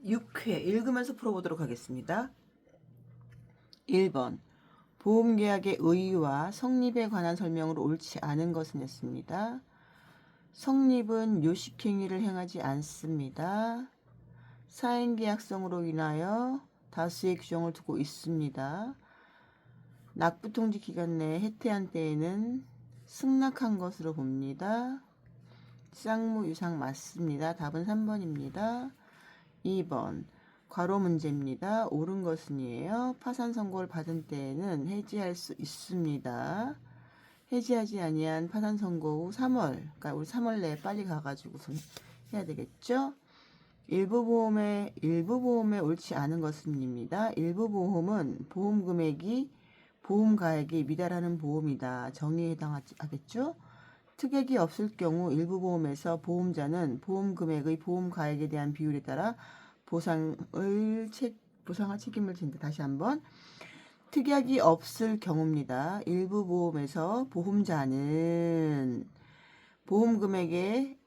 6회 읽으면서 풀어보도록 하겠습니다. 1번 보험계약의 의의와 성립에 관한 설명으로 옳지 않은 것은 였습니다. 성립은 요식행위를 행하지 않습니다. 사행계약성으로 인하여 다수의 규정을 두고 있습니다. 낙부통지 기간 내에 해태한 때에는 승낙한 것으로 봅니다. 쌍무유상 맞습니다. 답은 3번입니다. 2번 괄호 문제입니다. 옳은 것은이에요. 파산 선고를 받은 때에는 해지할 수 있습니다. 해지하지 아니한 파산 선고 후 3월, 그러니까 우리 3월 내에 빨리 가가지고 해야 되겠죠? 일부 보험에 옳지 않은 것은입니다. 일부 보험은 보험 금액이 보험 가액에 미달하는 보험이다. 정의에 해당하겠죠? 특약이 없을 경우 일부 보험에서 보험자는 보험 금액의 보험 가액에 대한 비율에 따라 보상할 책임을 진다. 다시 한번. 특약이 없을 경우입니다. 일부 보험에서 보험자는 보험 금액의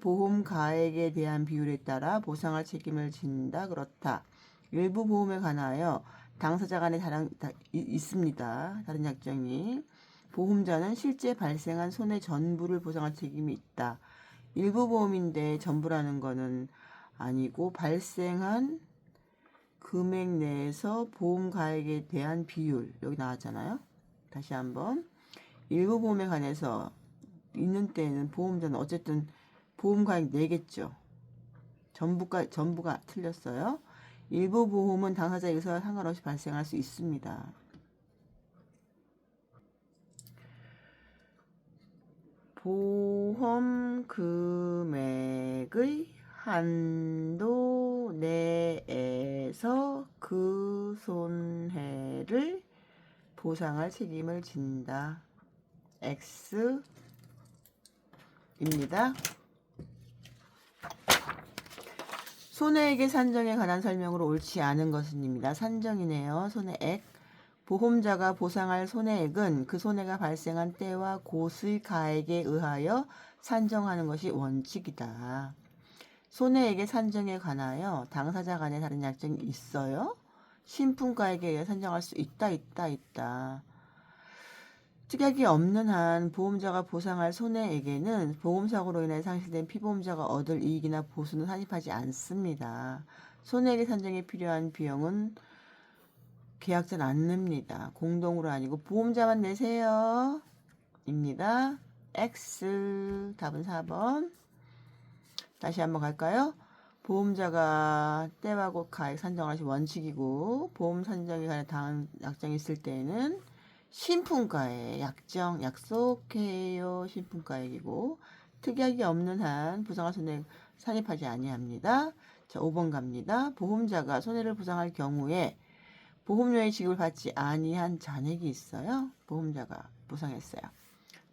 보험 가액에 대한 비율에 따라 보상할 책임을 진다. 그렇다. 일부 보험에 관하여 당사자 간에 있습니다. 다른 약정이. 보험자는 실제 발생한 손해 전부를 보상할 책임이 있다. 일부 보험인데 전부라는 거는 아니고 발생한 금액 내에서 보험 가액에 대한 비율 여기 나왔잖아요. 다시 한번. 일부 보험에 관해서 있는 때에는 보험자는 어쨌든 보험 가액 내겠죠. 전부가 틀렸어요. 일부 보험은 당사자의 의사와 상관없이 발생할 수 있습니다. 보험 금액의 한도 내에서 그 손해를 보상할 책임을 진다. X입니다. 손해액의 산정에 관한 설명으로 옳지 않은 것은입니다. 산정이네요. 손해액. 보험자가 보상할 손해액은 그 손해가 발생한 때와 곳의 가액에 의하여 산정하는 것이 원칙이다. 손해액의 산정에 관하여 당사자 간에 다른 약정이 있어요? 신품가액에 의해 산정할 수 있다. 특약이 없는 한 보험자가 보상할 손해액에는 보험사고로 인해 상실된 피보험자가 얻을 이익이나 보수는 산입하지 않습니다. 손해액의 산정에 필요한 비용은 계약자는 안 냅니다. 공동으로 아니고 보험자만 내세요. 입니다. X. 답은 4번. 다시 한번 갈까요? 보험자가 때와 곳 가액 산정할 시 원칙이고 보험 산정에 관한 다음 약정이 있을 때에는 신품가액 약속해요. 신품가액이고 특약이 없는 한 부상할 손해 산입하지 아니합니다. 자, 5번 갑니다. 보험자가 손해를 보상할 경우에 보험료의 지급을 받지 아니한 잔액이 있어요. 보험자가 보상했어요.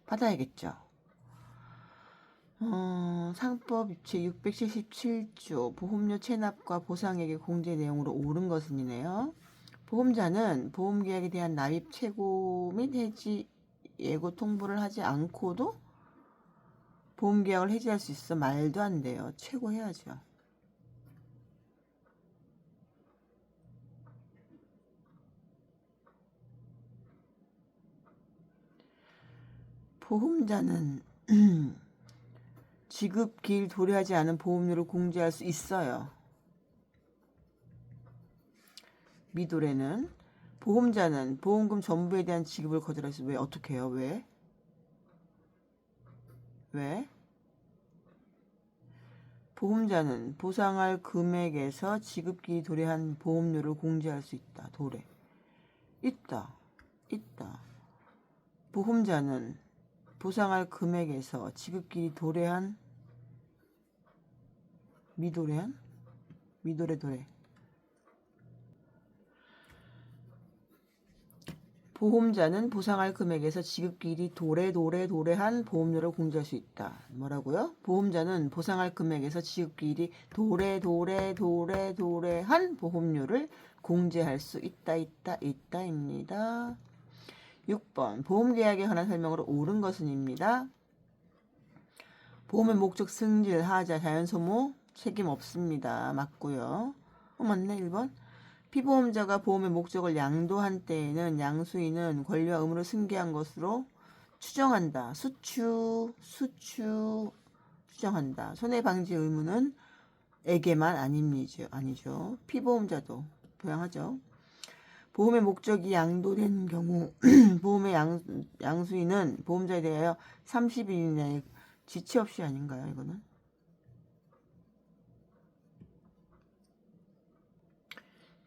받아야겠죠. 상법 제677조 보험료 체납과 보상액의 공제 내용으로 옳은 것은이네요. 보험자는 보험계약에 대한 납입, 최고 및 해지 예고 통보를 하지 않고도 보험계약을 해지할 수 있어. 말도 안 돼요. 최고해야죠. 보험자는 지급기일 도래하지 않은 보험료를 공제할 수 있어요. 미도래는 보험자는 보험금 전부에 대한 지급을 거절할 수. 왜? 어떻게 해요? 왜? 보험자는 보상할 금액에서 지급기일 도래한 보험료를 공제할 수 있다. 도래. 있다. 보험자는 보상할 금액에서 지급기일이 도래한 미도래. 보험자는 보상할 금액에서 지급기일이 도래한 보험료를 공제할 수 있다. 뭐라고요? 보험자는 보상할 금액에서 지급기일이 도래한 보험료를 공제할 수 있다입니다. 6번 보험계약에 관한 설명으로 옳은 것은입니다. 보험의 목적 승질, 하자, 자연소모 책임 없습니다. 맞고요. 맞네. 1번. 피보험자가 보험의 목적을 양도한 때에는 양수인은 권리와 의무를 승계한 것으로 추정한다. 추정한다. 손해방지 의무는 에게만 아니죠. 피보험자도 부양하죠. 보험의 목적이 양도된 경우 보험의 양수인은 보험자에 대하여 30일 이내에 지체 없이 아닌가요? 이거는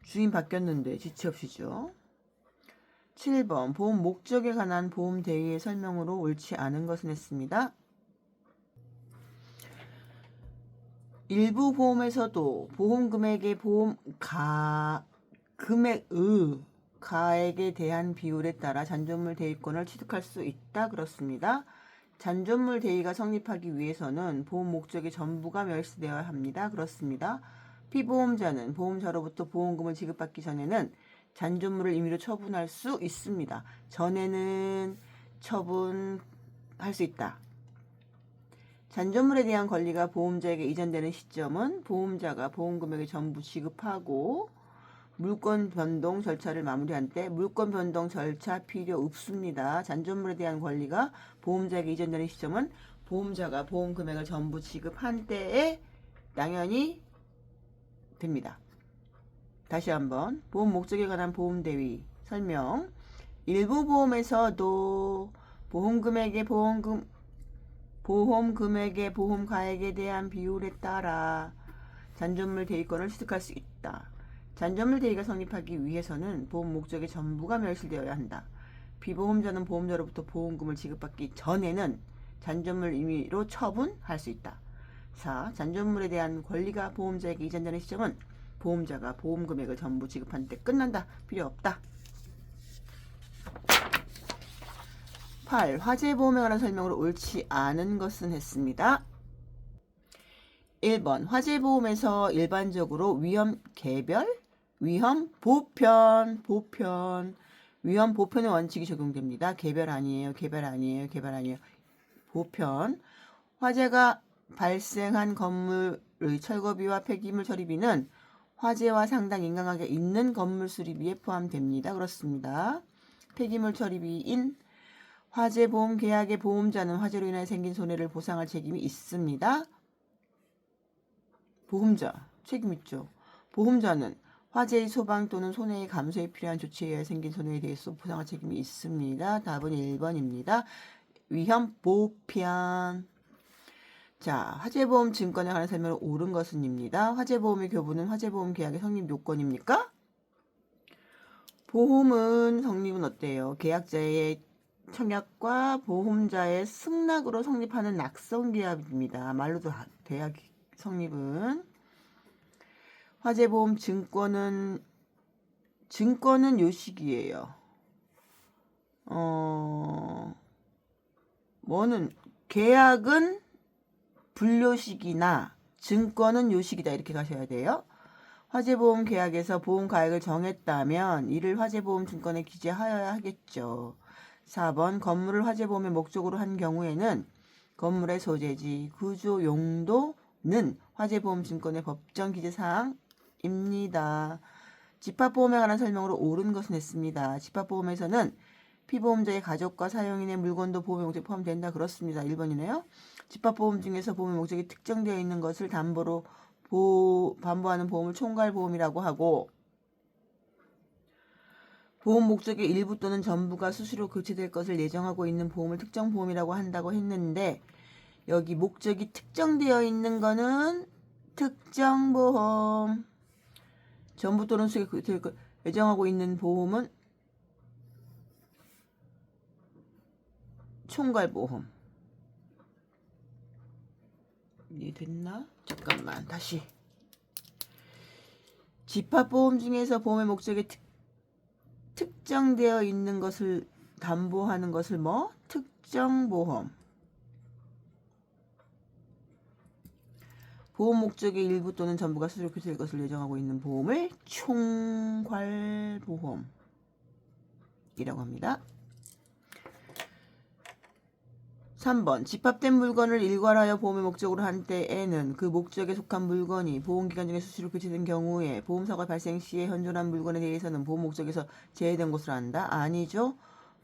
주인 바뀌었는데 지체 없이죠. 7번 보험 목적에 관한 보험 대위의 설명으로 옳지 않은 것은 했습니다. 일부 보험에서도 보험 금액의 금액의 가액에 대한 비율에 따라 잔존물 대위권을 취득할 수 있다. 그렇습니다. 잔존물 대위가 성립하기 위해서는 보험 목적의 전부가 멸시되어야 합니다. 그렇습니다. 피보험자는 보험자로부터 보험금을 지급받기 전에는 잔존물을 임의로 처분할 수 있습니다. 전에는 처분할 수 있다. 잔존물에 대한 권리가 보험자에게 이전되는 시점은 보험자가 보험금액의 전부 지급하고 물권 변동 절차를 마무리한 때 물권 변동 절차 필요 없습니다. 잔존물에 대한 권리가 보험자에게 이전되는 시점은 보험자가 보험금액을 전부 지급한 때에 당연히 됩니다. 다시 한번 보험 목적에 관한 보험 대위 설명. 일부 보험에서도 보험 금액의 보험 가액에 대한 비율에 따라 잔존물 대위권을 취득할 수 있다. 잔존물 대위가 성립하기 위해서는 보험 목적의 전부가 멸실되어야 한다. 피보험자는 보험자로부터 보험금을 지급받기 전에는 잔존물 임의로 처분할 수 있다. 4. 잔존물에 대한 권리가 보험자에게 이전되는 시점은 보험자가 보험금액을 전부 지급한 때 끝난다. 필요 없다. 8. 화재보험에 관한 설명으로 옳지 않은 것은 했습니다. 1번 화재보험에서 일반적으로 위험 개별, 위험 보편, 위험 보편의 원칙이 적용됩니다. 개별 아니에요. 보편. 화재가 발생한 건물의 철거비와 폐기물 처리비는 화재와 상당 인과관계가 있는 건물 수리비에 포함됩니다. 그렇습니다. 폐기물 처리비인 화재보험 계약의 보험자는 화재로 인해 생긴 손해를 보상할 책임이 있습니다. 보험자 책임 있죠. 보험자는 화재의 소방 또는 손해의 감소에 필요한 조치에 의해 생긴 손해에 대해서 보상할 책임이 있습니다. 답은 1번입니다. 위험 보편. 자, 화재보험 증권에 관한 설명을 옳은 것은입니다. 화재보험의 교부는 화재보험 계약의 성립 요건입니까? 보험은 성립은 어때요? 계약자의 청약과 보험자의 승낙으로 성립하는 낙성계약입니다. 말로도 돼야 성립은. 화재보험 증권은 요식이에요. 계약은 불요식이나 증권은 요식이다. 이렇게 가셔야 돼요. 화재보험 계약에서 보험 가액을 정했다면 이를 화재보험 증권에 기재하여야 하겠죠. 4번 건물을 화재보험의 목적으로 한 경우에는 건물의 소재지, 구조 용도는 화재보험 증권의 법정 기재사항입니다. 집합보험에 관한 설명으로 옳은 것은 했습니다. 집합보험에서는 피보험자의 가족과 사용인의 물건도 보험의 목적에 포함된다. 그렇습니다. 1번이네요. 집합보험 중에서 보험의 목적이 특정되어 있는 것을 담보로 담보하는 보험을 총괄보험이라고 하고 보험 목적의 일부 또는 전부가 수시로 교체될 것을 예정하고 있는 보험을 특정보험이라고 한다고 했는데 여기 목적이 특정되어 있는 거는 특정보험, 전부 또는 수시로 교체될 것 예정하고 있는 보험은 총괄보험. 이해됐나? 잠깐만 다시. 집합보험 중에서 보험의 목적이 특정되어 있는 것을 담보하는 것을 특정보험. 보험 목적의 일부 또는 전부가 수수료 교체될 것을 예정하고 있는 보험을 총괄보험이라고 합니다. 3번 집합된 물건을 일괄하여 보험의 목적으로 한 때에는 그 목적에 속한 물건이 보험기간 중에 수시로 교체된 경우에 보험사고 발생 시에 현존한 물건에 대해서는 보험 목적에서 제외된 것으로 한다. 아니죠.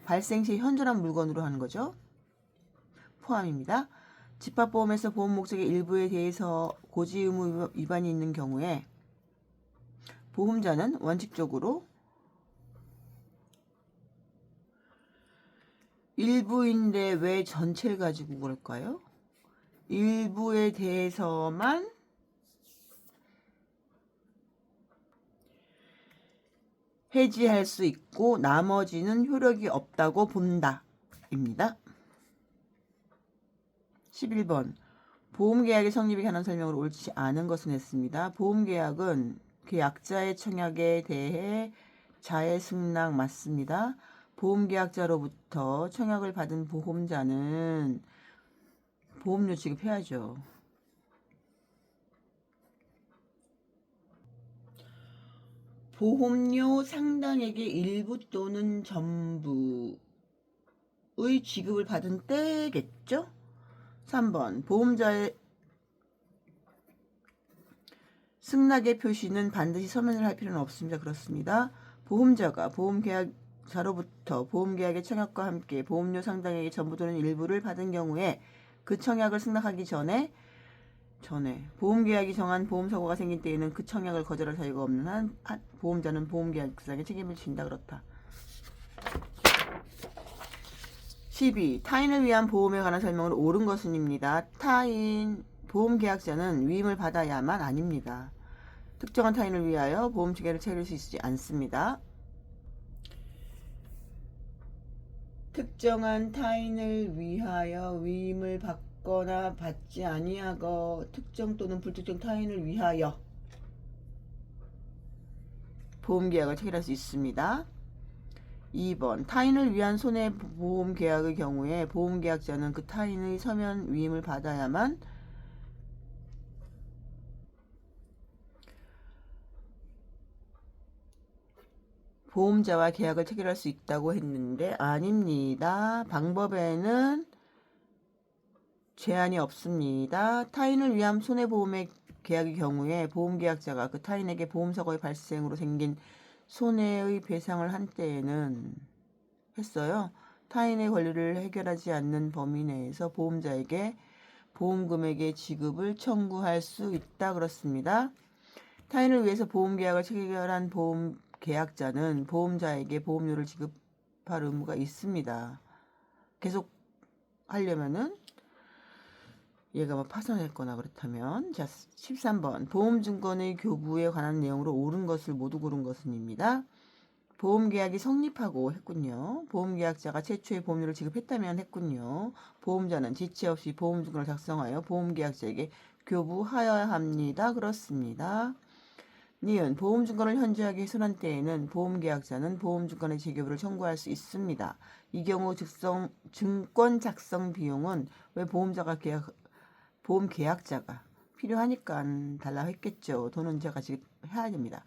발생 시에 현존한 물건으로 하는 거죠. 포함입니다. 집합보험에서 보험 목적의 일부에 대해서 고지 의무 위반이 있는 경우에 보험자는 원칙적으로 일부인데 왜 전체를 가지고 그럴까요? 일부에 대해서만 해지할 수 있고 나머지는 효력이 없다고 본다 입니다. 11번 보험계약의 성립에 관한 설명으로 옳지 않은 것은 했습니다. 보험계약은 계약자의 청약에 대해 자의 승낙 맞습니다. 보험계약자로부터 청약을 받은 보험자는 보험료 지급해야죠. 보험료 상당액의 일부 또는 전부의 지급을 받은 때겠죠? 3번 보험자의 승낙의 표시는 반드시 서면을 할 필요는 없습니다. 그렇습니다. 보험자가 보험계약자로부터 보험계약의 청약과 함께 보험료 상당액의 전부 또는 일부를 받은 경우에 그 청약을 승낙하기 전에 보험계약이 정한 보험사고가 생긴 때에는 그 청약을 거절할 사유가 없는 한 보험자는 보험계약상의 책임을 진다. 그렇다. 12. 타인을 위한 보험에 관한 설명을 옳은 것은입니다. 보험계약자는 위임을 받아야만 아닙니다. 특정한 타인을 위하여 보험체계를 차릴 수 있지 않습니다. 특정한 타인을 위하여 위임을 받거나 받지 아니하고 특정 또는 불특정 타인을 위하여 보험계약을 체결할 수 있습니다. 2번 타인을 위한 손해보험계약의 경우에 보험계약자는 그 타인의 서면 위임을 받아야만 보험자와 계약을 체결할 수 있다고 했는데 아닙니다. 방법에는 제한이 없습니다. 타인을 위한 손해보험의 계약의 경우에 보험계약자가 그 타인에게 보험사고의 발생으로 생긴 손해의 배상을 한 때에는 했어요. 타인의 권리를 해결하지 않는 범위 내에서 보험자에게 보험금액의 지급을 청구할 수 있다. 그렇습니다. 타인을 위해서 보험계약을 체결한 보험계약자는 보험자에게 보험료를 지급할 의무가 있습니다. 계속 하려면은 얘가 뭐 파산했거나 그렇다면. 자, 13번 보험증권의 교부에 관한 내용으로 옳은 것을 모두 고른 것은입니다. 보험계약이 성립하고 했군요. 보험계약자가 최초의 보험료를 지급했다면 했군요. 보험자는 지체 없이 보험증권을 작성하여 보험계약자에게 교부하여야 합니다. 그렇습니다. 니은 보험증권을 현저하게 훼손한 때에는 보험계약자는 보험증권의 재교부를 청구할 수 있습니다. 이 경우 증권 작성 비용은 왜 보험계약자가 필요하니까 달라고 했겠죠. 돈은 제가 지금 해야 됩니다.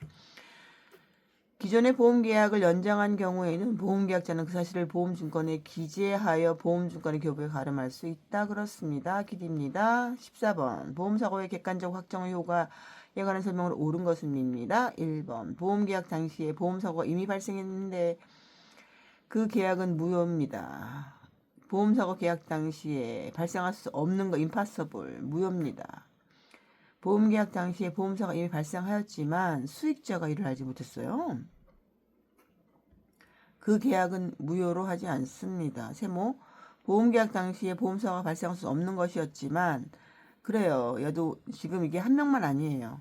기존의 보험계약을 연장한 경우에는 보험계약자는 그 사실을 보험증권에 기재하여 보험증권의 교부에 가름할 수 있다. 그렇습니다. 기입니다. 14번 보험사고의 객관적 확정 효과에 관한 설명을 옳은 것은입니다. 1번 보험계약 당시에 보험사고가 이미 발생했는데 그 계약은 무효입니다. 보험사고 계약 당시에 발생할 수 없는 거 impossible 무효입니다. 보험계약 당시에 보험사가 이미 발생하였지만 수익자가 이를 알지 못했어요. 그 계약은 무효로 하지 않습니다. 세모 보험계약 당시에 보험사고가 발생할 수 없는 것이었지만 그래요. 얘도 지금 이게 한 명만 아니에요.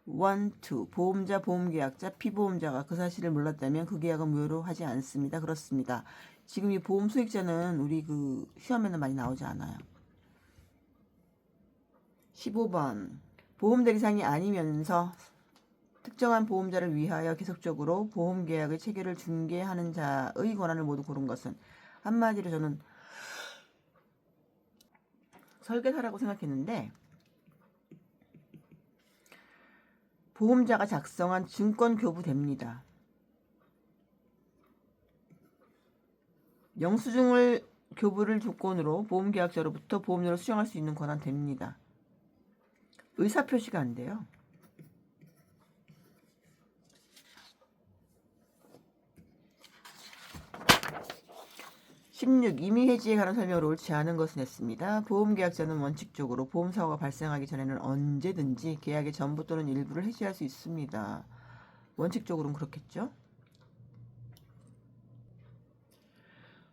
1, 2 보험자, 보험계약자, 피보험자가 그 사실을 몰랐다면 그 계약은 무효로 하지 않습니다. 그렇습니다. 지금 이 보험 수익자는 우리 그 시험에는 많이 나오지 않아요. 15번 보험 대리상이 아니면서 특정한 보험자를 위하여 계속적으로 보험계약의 체결을 중개하는 자의 권한을 모두 고른 것은 한마디로 저는 설계사라고 생각했는데 보험자가 작성한 증권 교부됩니다. 영수증을 교부를 조건으로 보험계약자로부터 보험료를 수령할 수 있는 권한 됩니다. 의사표시가 안 돼요. 16. 이미 해지에 관한 설명을 옳지 않은 것은 했습니다. 보험계약자는 원칙적으로 보험사고가 발생하기 전에는 언제든지 계약의 전부 또는 일부를 해지할 수 있습니다. 원칙적으로는 그렇겠죠?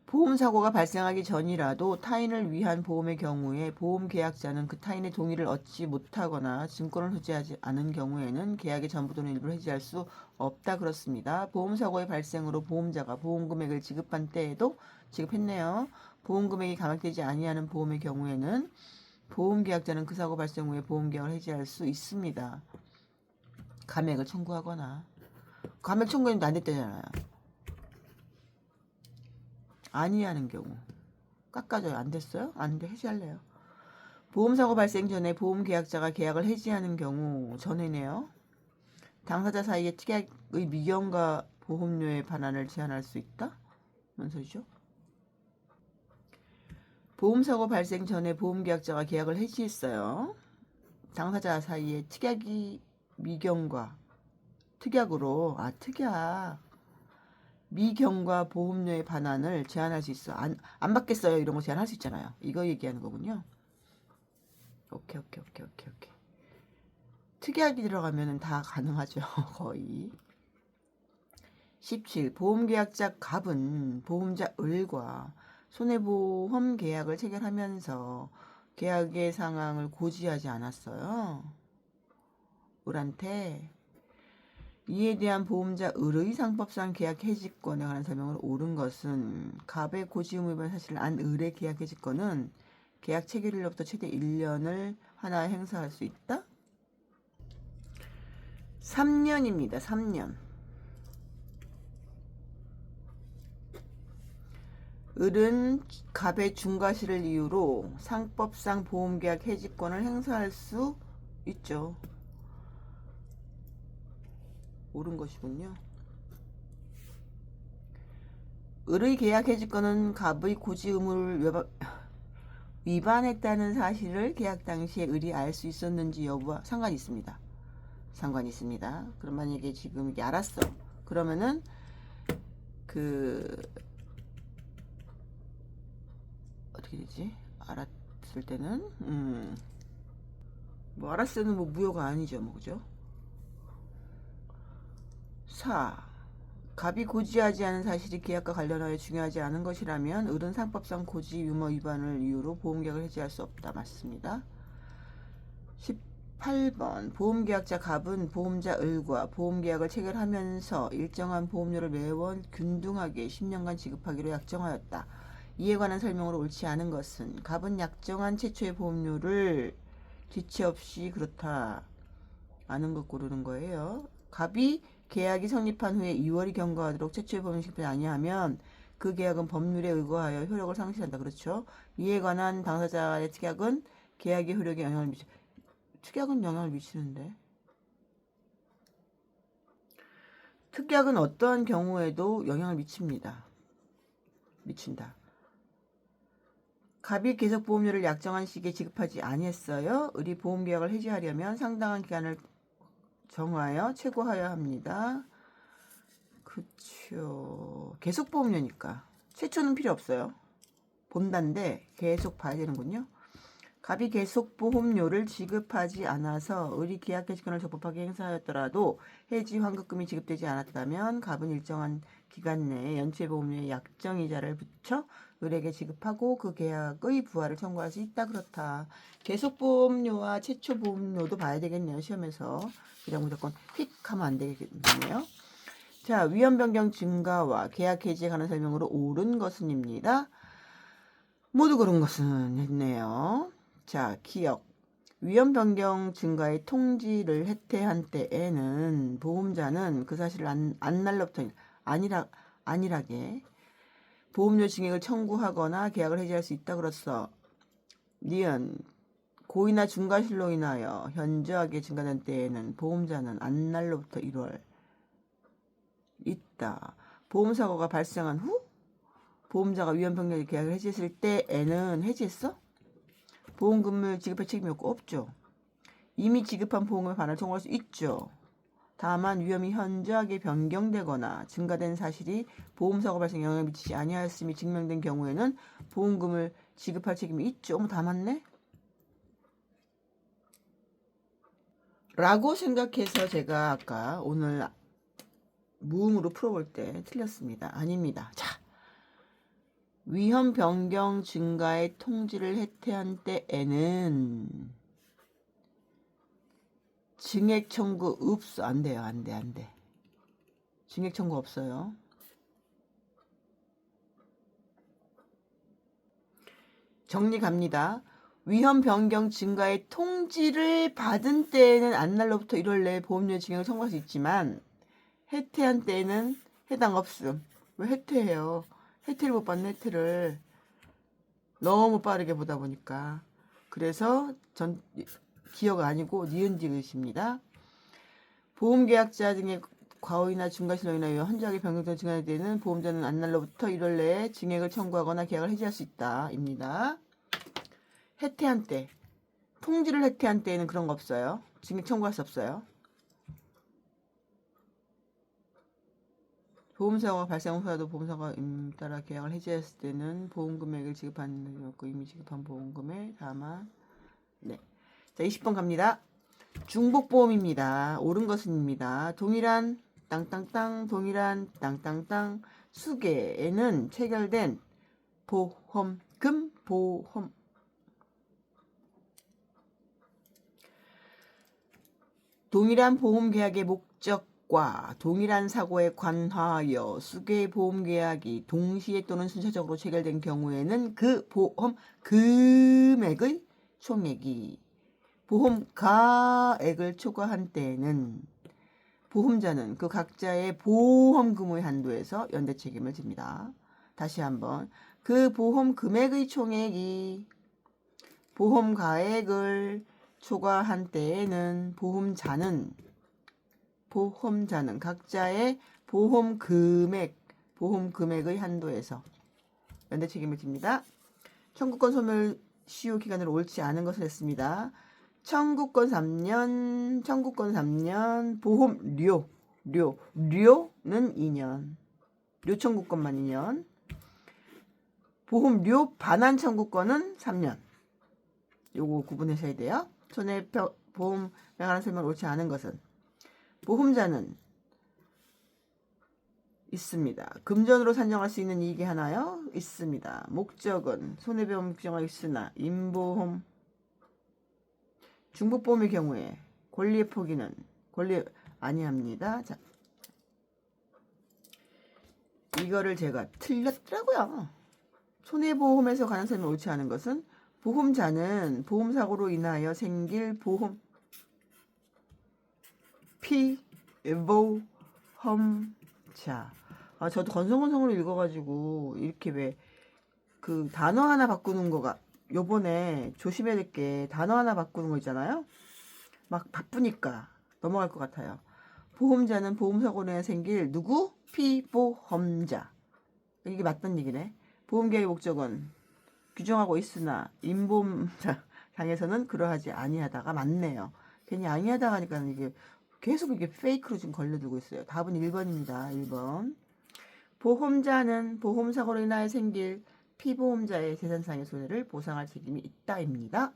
보험사고가 발생하기 전이라도 타인을 위한 보험의 경우에 보험계약자는 그 타인의 동의를 얻지 못하거나 증권을 소지하지 않은 경우에는 계약의 전부 또는 일부를 해지할 수 없다 그렇습니다. 보험사고의 발생으로 보험자가 보험금액을 지급한 때에도 지급했네요. 보험금액이 감액되지 아니하는 보험의 경우에는 보험계약자는 그 사고 발생 후에 보험계약을 해지할 수 있습니다. 감액을 청구하거나. 감액 청구했는데 안 됐다잖아요. 아니하는 경우 깎아줘요. 안 됐어요? 안 돼. 해지할래요. 보험사고 발생 전에 보험계약자가 계약을 해지하는 경우 전에네요. 당사자 사이의 특약의 미경과 보험료의 반환을 제한할 수 있다? 뭔 소리죠? 보험사고 발생 전에 보험계약자가 계약을 해지했어요. 당사자 사이의 특약이 미경과 특약으로 특약 미경과 보험료의 반환을 제한할 수 있어. 안 받겠어요. 이런 거 제한할 수 있잖아요. 이거 얘기하는 거군요. 오케이. 특약이 들어가면 다 가능하죠. 거의. 17. 보험계약자 갑은 보험자 을과 손해보험 계약을 체결하면서 계약의 상황을 고지하지 않았어요. 을한테. 이에 대한 보험자 을의 상법상 계약 해지권에 관한 설명을 옳은 것은 갑의 고지 의무 위반 사실을 안 을의 계약 해지권은 계약 체결일로부터 최대 1년을 하나에 행사할 수 있다? 3년입니다. 3년. 을은 갑의 중과실을 이유로 상법상 보험계약 해지권을 행사할 수 있죠. 옳은 것이군요. 을의 계약 해지권은 갑의 고지 의무를 위반했다는 사실을 계약 당시에 을이 알 수 있었는지 여부와 상관이 있습니다. 상관이 있습니다. 그럼 만약에 지금 이게 알았어. 그러면은 어떻게 되지? 알았을 때는 뭐 알았을 때는 뭐 무효가 아니죠. 뭐 그죠? 4. 갑이 고지하지 않은 사실이 계약과 관련하여 중요하지 않은 것이라면 을은 상법상 고지 유무 위반을 이유로 보험계약을 해지할 수 없다. 맞습니다. 18번 보험계약자 갑은 보험자 을과 보험계약을 체결하면서 일정한 보험료를 매월 균등하게 10년간 지급하기로 약정하였다. 이에 관한 설명으로 옳지 않은 것은 갑은 약정한 최초의 보험료를 지체 없이 그렇다. 아는 것 고르는 거예요. 갑이 계약이 성립한 후에 2월이 경과하도록 최초의 보험을 지급하지 아니하면 그 계약은 법률에 의거하여 효력을 상실한다. 그렇죠? 이에 관한 당사자의 특약은 계약의 효력에 영향을 특약은 영향을 미치는데. 특약은 어떠한 경우에도 영향을 미친다. 갑이 계속 보험료를 약정한 시기에 지급하지 아니했어요. 을이 보험계약을 해지하려면 상당한 기간을 정하여 최고하여야 합니다. 그쵸. 계속 보험료니까. 최초는 필요 없어요. 본다인데 계속 봐야 되는군요. 갑이 계속 보험료를 지급하지 않아서 을이 계약 해지권을 적법하게 행사하였더라도 해지 환급금이 지급되지 않았다면 갑은 일정한 기간 내에 연체 보험료의 약정이자를 붙여 을에게 지급하고 그 계약의 부활을 청구할 수 있다. 그렇다. 계속 보험료와 최초 보험료도 봐야 되겠네요. 시험에서. 그냥 무조건 휙 하면 안 되겠네요. 자, 위험 변경 증가와 계약 해지에 관한 설명으로 옳은 것은입니다. 모두 그런 것은 했네요. 자, 기억. 위험 변경 증가의 통지를 해태한 때에는 보험자는 그 사실을 안날로부터 안일하게 보험료 증액을 청구하거나 계약을 해지할 수 있다. 그렇소. 니은 고의나 중과실로 인하여 현저하게 증가된 때에는 보험자는 안날로부터 1월 있다. 보험사고가 발생한 후 보험자가 위험 병력 계약을 해지했을 때에는 해지했어? 보험금을 지급할 책임이 없죠. 이미 지급한 보험금에 반환 청구할 수 있죠. 다만 위험이 현저하게 변경되거나 증가된 사실이 보험사고 발생에 영향을 미치지 아니하였음이 증명된 경우에는 보험금을 지급할 책임이 있죠. 다 맞네? 라고 생각해서 제가 아까 오늘 무음으로 풀어볼 때 틀렸습니다. 아닙니다. 자, 위험 변경 증가의 통지를 해태한 때에는 증액 청구 없어. 안 돼요. 안 돼. 증액 청구 없어요. 정리 갑니다. 위험 변경 증가의 통지를 받은 때에는 안날로부터 1월 내에 보험료 증액을 청구할 수 있지만 해태한 때에는 해당 없음. 왜 해태해요? 해태를 못 받는 해태를 너무 빠르게 보다 보니까. 그래서 전 기억 아니고 니은 디귿입니다. 보험계약자 등의 과오이나 중과실로 인하여 현저하게 변경된 증가할 때는 보험자는 안날로부터 1월 내에 증액을 청구하거나 계약을 해지할 수 있다. 입니다. 해태한 때, 통지를 해태한 때에는 그런 거 없어요. 증액 청구할 수 없어요. 보험사고가 발생 후라도 보험사고가 따라 계약을 해지했을 때는 보험금액을 지급하는 것고 이미 지급한 보험금에 다만 네. 자, 20번 갑니다. 중복보험입니다. 옳은 것은입니다. 동일한 땅땅땅 동일한 땅땅땅 수개에는 체결된 보험금 보험 동일한 보험계약의 목적과 동일한 사고에 관하여 수개의 보험계약이 동시에 또는 순차적으로 체결된 경우에는 그 보험 금액의 총액이 보험가액을 초과한 때에는 보험자는 그 각자의 보험금의 한도에서 연대 책임을 집니다. 다시 한번 그 보험 금액의 총액이 보험가액을 초과한 때에는 보험자는 각자의 보험금액의 한도에서 연대 책임을 집니다. 청구권 소멸 시효 기간으로 옳지 않은 것을 했습니다. 청구권 3년 보험료는 2년 료청구권만 2년 보험료 반환 청구권은 3년 요거 구분하셔야 돼요. 손해보험 관한 설명 옳지 않은 것은 보험자는 있습니다. 금전으로 산정할 수 있는 이익이 하나요? 있습니다. 목적은 손해보험 규정하여 있으나 임보험 중복보험의 경우에 권리의 포기는 아니합니다. 자, 이거를 제가 틀렸더라고요. 손해보험에서 관한 설명 옳지 않은 것은 보험자는 보험사고로 인하여 생길 보험 피보험자. 저도 건성건성으로 읽어가지고 이렇게 왜 그 단어 하나 바꾸는 거가 요번에 조심해야 될 게 단어 하나 바꾸는 거 있잖아요. 막 바쁘니까 넘어갈 것 같아요. 보험자는 보험사고로 인해 생길 누구? 피보험자. 이게 맞단 얘기네. 보험계약의 목적은 규정하고 있으나 임보험상에서는 그러하지 아니하다가 맞네요. 괜히 아니하다가 하니까 이게 계속 이게 페이크로 지금 걸려들고 있어요. 답은 1번입니다. 1번. 보험자는 보험사고로 인하여 생길 피보험자의 재산상의 손해를 보상할 책임이 있다입니다.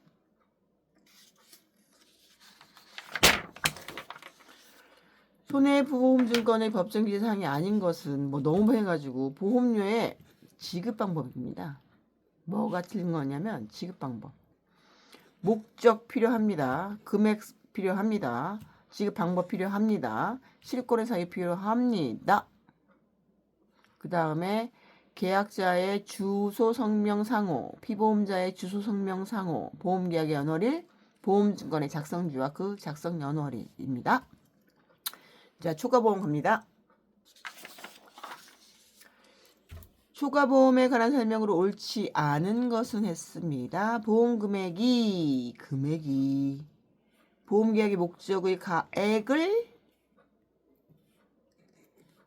손해보험증권의 법정 기재 사항이 아닌 것은 너무 해가지고 보험료의 지급 방법입니다. 뭐가 틀린 거냐면 지급 방법. 목적 필요합니다. 금액 필요합니다. 지급 방법 필요합니다. 실권의 사유 필요합니다. 그 다음에 계약자의 주소 성명 상호, 피보험자의 주소 성명 상호, 보험계약의 연월일, 보험증권의 작성주와 그 작성 연월일입니다. 자, 초과보험 갑니다. 초과보험에 관한 설명으로 옳지 않은 것은 했습니다. 보험금액이 보험계약의 목적의 가액을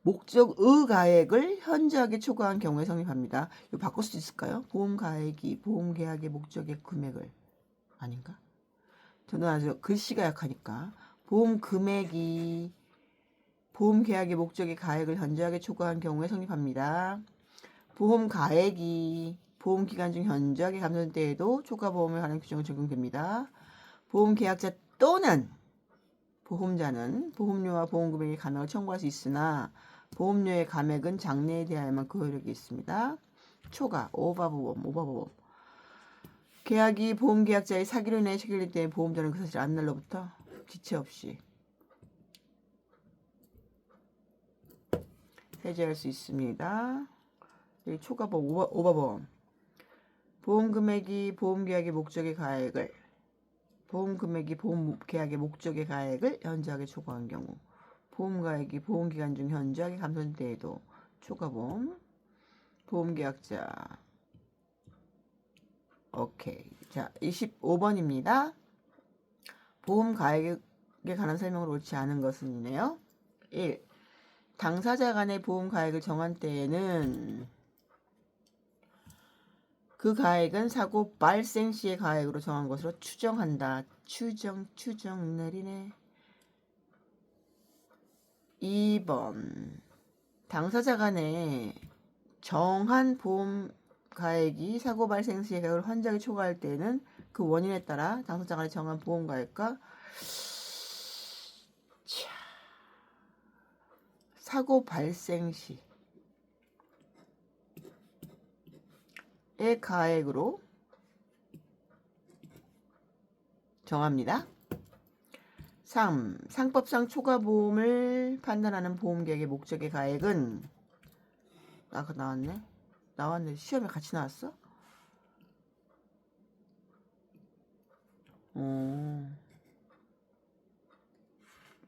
목적의 가액을 현저하게 초과한 경우에 성립합니다. 이거 바꿀 수 있을까요? 보험 가액이 보험 계약의 목적의 금액을 아닌가? 저는 아주 글씨가 약하니까 보험 금액이 보험 계약의 목적의 가액을 현저하게 초과한 경우에 성립합니다. 보험 가액이 보험 기간 중 현저하게 감소된 때에도 초과 보험에 관한 규정은 적용됩니다. 보험 계약자 또는 보험자는 보험료와 보험 금액의 감액을 청구할 수 있으나 보험료의 감액은 장래에 대하여만 그 효력이 있습니다. 초과, 오버보험. 계약이 보험계약자의 사기로 인해 체결될 때 보험자는 그 사실을 아는 날로부터 지체 없이 해제할 수 있습니다. 초과보험, 오버보험. 보험금액이 보험계약의 목적의 가액을 보험금액이 보험계약의 목적의 가액을 현저하게 초과한 경우 보험가액이 보험기간 중 현저하게 감소된 때에도 초과보험 보험계약자 오케이. 자, 25번입니다. 보험가액에 관한 설명을 옳지 않은 것은이네요. 1. 당사자 간의 보험가액을 정한 때에는 그 가액은 사고 발생 시의 가액으로 정한 것으로 추정한다. 추정 내리네. 2번 당사자 간에 정한 보험 가액이 사고 발생 시의 가액을 현저하게 초과할 때에는 그 원인에 따라 당사자 간에 정한 보험 가액과 사고 발생 시의 가액으로 정합니다. 3. 상법상 초과보험을 판단하는 보험계약의 목적의 가액은 아까 나왔네. 시험에 같이 나왔어?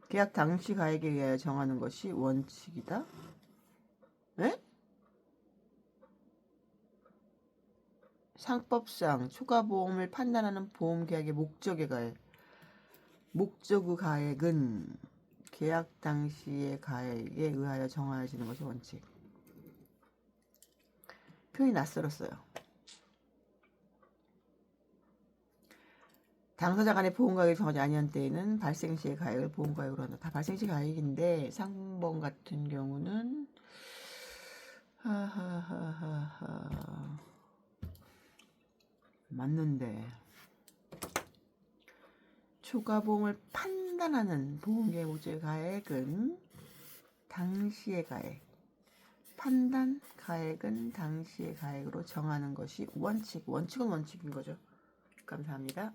계약 당시 가액에 의하여 정하는 것이 원칙이다. 에? 상법상 초과보험을 판단하는 보험계약의 목적의 가액. 목적의 가액은 계약 당시의 가액에 의하여 정하여지는 것이 원칙. 표현이 낯설었어요. 당사자 간의 보험가액을 정하지 아니한 때에는 발생시의 가액을 보험가액으로 한다. 다 발생시 가액인데 3번 같은 경우는 맞는데 초과보험을 판단하는 보험계약 목적의 가액은 당시의 가액 판단 가액은 당시의 가액으로 정하는 것이 원칙은 원칙인 거죠. 감사합니다.